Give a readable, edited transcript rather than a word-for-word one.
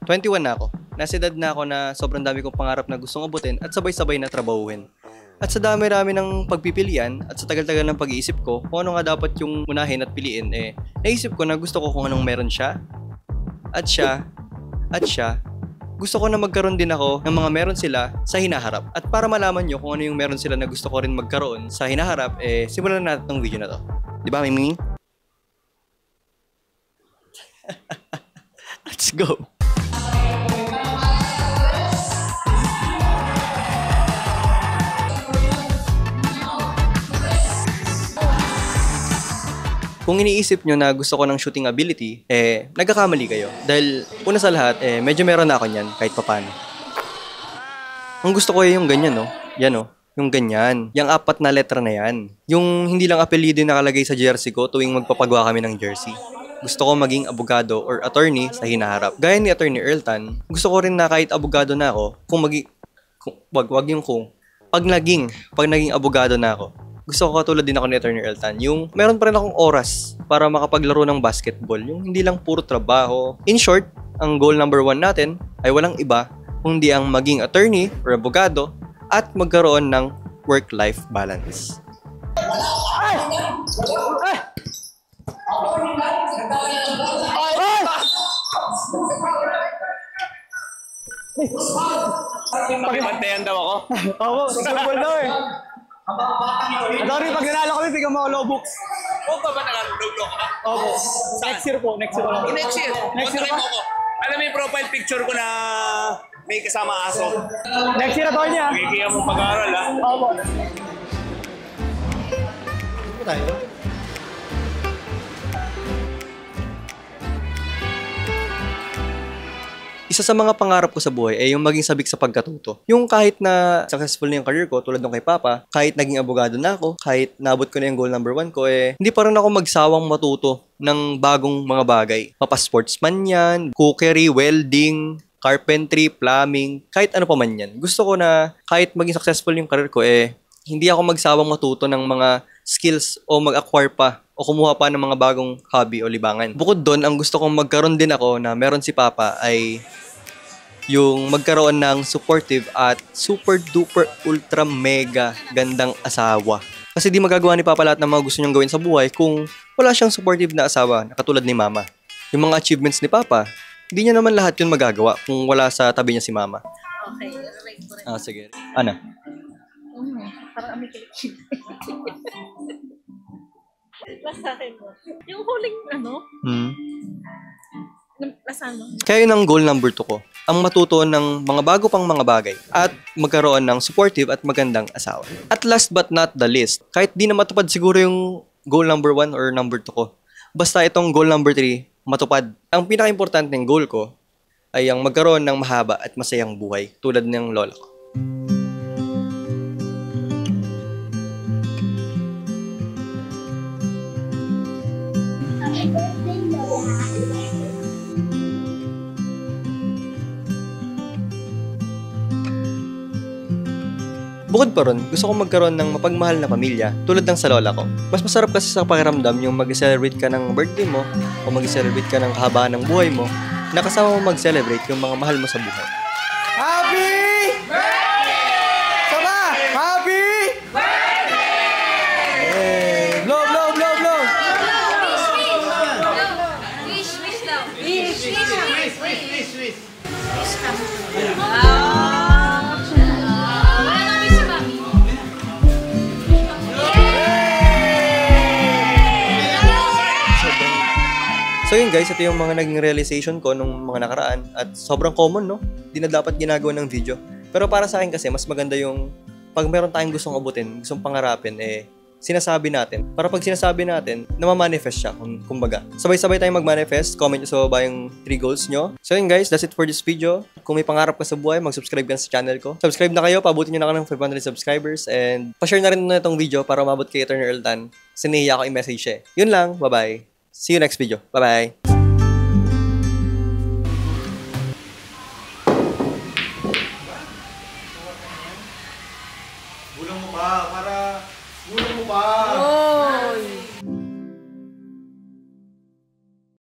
21 na ako. Nasa edad na ako na sobrang dami kong pangarap na gustong abutin at sabay-sabay na trabahuhin. At sa dami-rami ng pagpipilian at sa tagal-tagal ng pag-iisip ko kung ano nga dapat yung unahin at piliin, naisip ko na gusto ko kung anong meron siya. At siya. Gusto ko na magkaroon din ako ng mga meron sila sa hinaharap. At para malaman nyo kung ano yung meron sila na gusto ko rin magkaroon sa hinaharap, simulan na natin itong video na to. Di ba, Miming? Let's go! Kung iniisip nyo na gusto ko ng shooting ability, nagkakamali kayo. Dahil una sa lahat, medyo meron na ako niyan kahit papano. Ang gusto ko yung ganyan, no? Yan, no? Yung ganyan. Yung 4 na letra na yan. Yung hindi lang apelido yung nakalagay sa jersey ko tuwing magpapagawa kami ng jersey. Gusto ko maging abogado or attorney sa hinaharap. Gaya ni Attorney Earl Tan, gusto ko rin na kahit abogado na ako, pag naging abogado na ako, gusto ko katulad din ako ni Attorney Earl Tan, yung meron pa rin akong oras para makapaglaro ng basketball, yung hindi lang puro trabaho. In short, ang goal number 1 natin ay walang iba kundi ang maging attorney or abogado at magkaroon ng work-life balance. Pakibantayan daw ako? Oo, susumbol daw eh. Sorry, pag nanalo kami, bigyan mo ako lowbooks. Oo ba naka-log ka? Opo. Next year po. Next year? Next year mo ako. Alam mo yung profile picture ko na may kasama aso. Next year na to niya. Magiging mo pag-aaral ha? Opo. Ano tayo? Isa sa mga pangarap ko sa buhay ay yung maging sabik sa pagkatuto. Yung kahit na successful na yung career ko, tulad ng kay Papa, kahit naging abogado na ako, kahit naabot ko na yung goal number 1 ko, hindi pa rin ako magsawang matuto ng bagong mga bagay. Mapa-sportsman yan, cookery, welding, carpentry, plumbing, kahit ano pa man yan. Gusto ko na kahit maging successful yung career ko, hindi ako magsawang matuto ng mga skills o mag-acquire pa o kumuha pa ng mga bagong hobby o libangan. Bukod doon, ang gusto kong magkaroon din ako na meron si Papa ay yung magkaroon ng supportive at super duper ultra mega gandang asawa. Kasi di magagawa ni Papa lahat ng mga gusto niyang gawin sa buhay kung wala siyang supportive na asawa na katulad ni Mama. Yung mga achievements ni Papa, hindi niya naman lahat yun magagawa kung wala sa tabi niya si Mama. Okay, right po rin. Sige. Ano? Parang amikilik. Lasahin mo. Yung huling lasahan mo. Kaya yun ang goal number 2 ko. Ang matuto ng mga bago pang mga bagay at magkaroon ng supportive at magandang asawa. At last but not the least, kahit di na matupad siguro yung goal number 1 or number 2 ko, basta itong goal number 3 matupad. Ang pinaka-importanteng goal ko ay ang magkaroon ng mahaba at masayang buhay tulad ng lola ko. Bukod pa ron, gusto ko magkaroon ng mapagmahal na pamilya tulad ng sa lola ko. Mas masarap kasi sa pakiramdam yung mag-celebrate ka ng birthday mo o mag-celebrate ka ng kahabaan ng buhay mo na kasama mo mag-celebrate yung mga mahal mo sa buhay. Happy birthday! Sama! Happy birthday! Blow, blow, blow, blow! Wish daw. Wish. So yun guys, ito yung mga naging realization ko nung mga nakaraan at sobrang common, no? Di na dapat ginagawa ng video. Pero para sa akin kasi, mas maganda yung pag meron tayong gustong abutin, gustong pangarapin, sinasabi natin. Para pag sinasabi natin, namamanifest siya, kumbaga. Sabay-sabay tayong mag-manifest. Comment nyo sa baba yung 3 goals nyo. So yun guys, that's it for this video. Kung may pangarap ka sa buhay, mag-subscribe ka sa channel ko. Subscribe na kayo, pabutin nyo na ka ng 500 subscribers. And pa-share na rin na itong video para umabot kay Attorney Earl Tan. Sinahiya ko i-message siya. Yun lang, bye-bye. See you next video. Bye-bye.